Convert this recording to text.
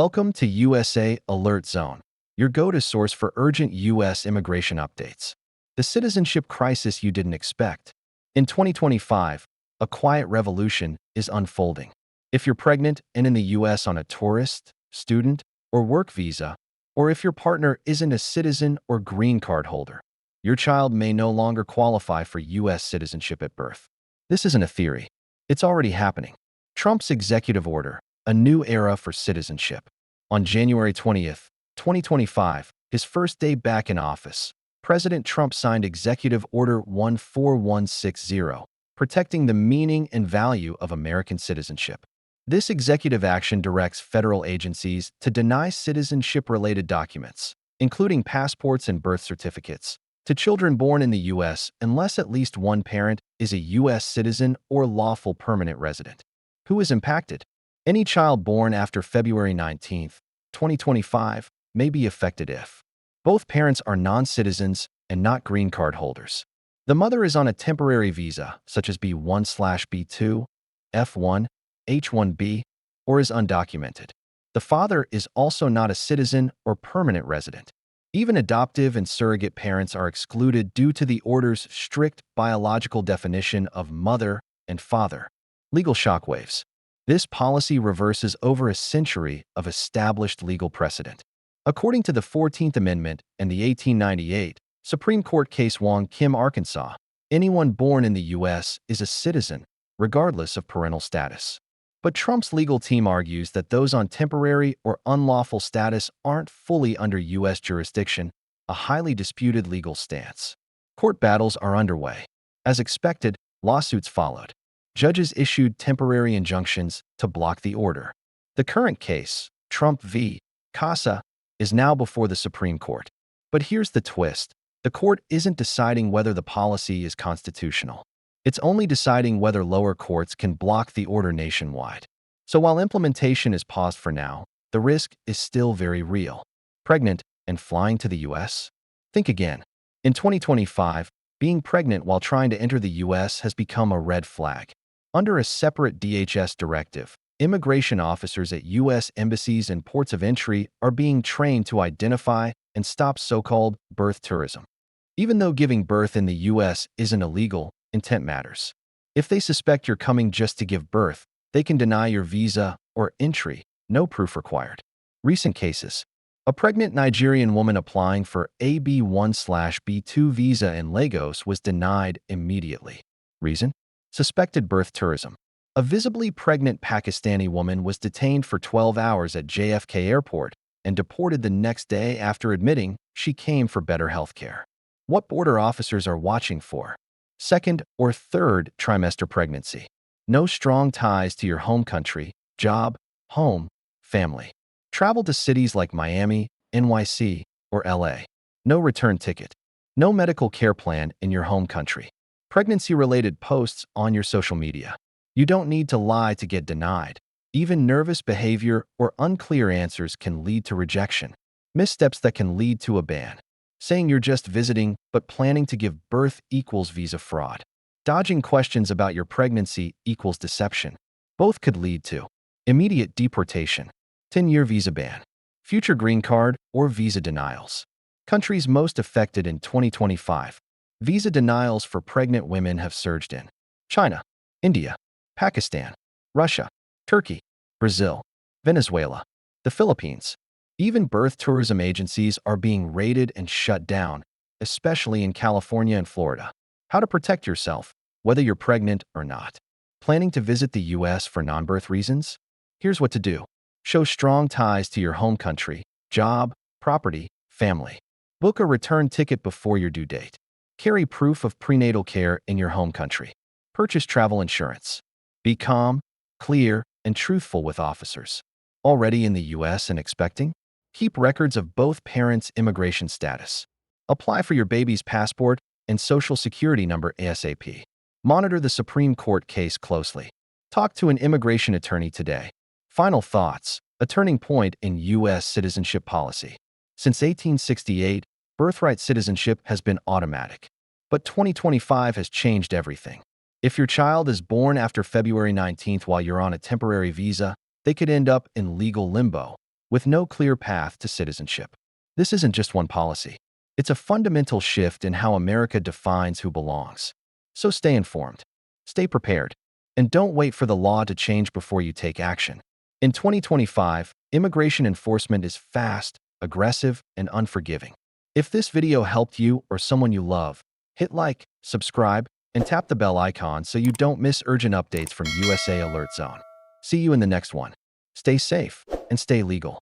Welcome to USA Alert Zone, your go-to source for urgent U.S. immigration updates. The citizenship crisis you didn't expect. In 2025, a quiet revolution is unfolding. If you're pregnant and in the U.S. on a tourist, student, or work visa, or if your partner isn't a citizen or green card holder, your child may no longer qualify for U.S. citizenship at birth. This isn't a theory. It's already happening. Trump's executive order, a new era for citizenship. On January 20th, 2025, his first day back in office, President Trump signed Executive Order 14160, protecting the meaning and value of American citizenship. This executive action directs federal agencies to deny citizenship-related documents, including passports and birth certificates, to children born in the U.S. unless at least one parent is a U.S. citizen or lawful permanent resident. Who is impacted? Any child born after February 19, 2025, may be affected if both parents are non-citizens and not green card holders. The mother is on a temporary visa, such as B1/B2, F1, H1B, or is undocumented. The father is also not a citizen or permanent resident. Even adoptive and surrogate parents are excluded due to the order's strict biological definition of mother and father. Legal shockwaves. This policy reverses over a century of established legal precedent. According to the 14th Amendment and the 1898 Supreme Court case Wong Kim, Arkansas, anyone born in the U.S. is a citizen, regardless of parental status. But Trump's legal team argues that those on temporary or unlawful status aren't fully under U.S. jurisdiction, a highly disputed legal stance. Court battles are underway. As expected, lawsuits followed. Judges issued temporary injunctions to block the order. The current case, Trump v. Casa, is now before the Supreme Court. But here's the twist. The court isn't deciding whether the policy is constitutional. It's only deciding whether lower courts can block the order nationwide. So while implementation is paused for now, the risk is still very real. Pregnant and flying to the U.S.? Think again. In 2025, being pregnant while trying to enter the U.S. has become a red flag. Under a separate DHS directive, immigration officers at U.S. embassies and ports of entry are being trained to identify and stop so-called birth tourism. Even though giving birth in the U.S. isn't illegal, intent matters. If they suspect you're coming just to give birth, they can deny your visa or entry, no proof required. Recent cases. A pregnant Nigerian woman applying for a B1/B2 visa in Lagos was denied immediately. Reason? Suspected birth tourism. A visibly pregnant Pakistani woman was detained for 12 hours at JFK Airport and deported the next day after admitting she came for better health care. What border officers are watching for? Second or third trimester pregnancy. No strong ties to your home country, job, home, family. Travel to cities like Miami, NYC, or LA. No return ticket. No medical care plan in your home country. Pregnancy-related posts on your social media. You don't need to lie to get denied. Even nervous behavior or unclear answers can lead to rejection. Missteps that can lead to a ban. Saying you're just visiting but planning to give birth equals visa fraud. Dodging questions about your pregnancy equals deception. Both could lead to immediate deportation, 10-year visa ban, future green card or visa denials. Countries most affected in 2025. Visa denials for pregnant women have surged in China, India, Pakistan, Russia, Turkey, Brazil, Venezuela, the Philippines. Even birth tourism agencies are being raided and shut down, especially in California and Florida. How to protect yourself, whether you're pregnant or not. Planning to visit the U.S. for non-birth reasons? Here's what to do. Show strong ties to your home country, job, property, family. Book a return ticket before your due date. Carry proof of prenatal care in your home country. Purchase travel insurance. Be calm, clear, and truthful with officers. Already in the U.S. and expecting? Keep records of both parents' immigration status. Apply for your baby's passport and social security number ASAP. Monitor the Supreme Court case closely. Talk to an immigration attorney today. Final thoughts. A turning point in U.S. citizenship policy. Since 1868, birthright citizenship has been automatic. But 2025 has changed everything. If your child is born after February 19th while you're on a temporary visa, they could end up in legal limbo. with no clear path to citizenship. This isn't just one policy. It's a fundamental shift in how America defines who belongs. So stay informed, stay prepared, and don't wait for the law to change before you take action. In 2025, immigration enforcement is fast, aggressive, and unforgiving. If this video helped you or someone you love, hit like, subscribe, and tap the bell icon so you don't miss urgent updates from USA Alert Zone. See you in the next one. Stay safe and stay legal.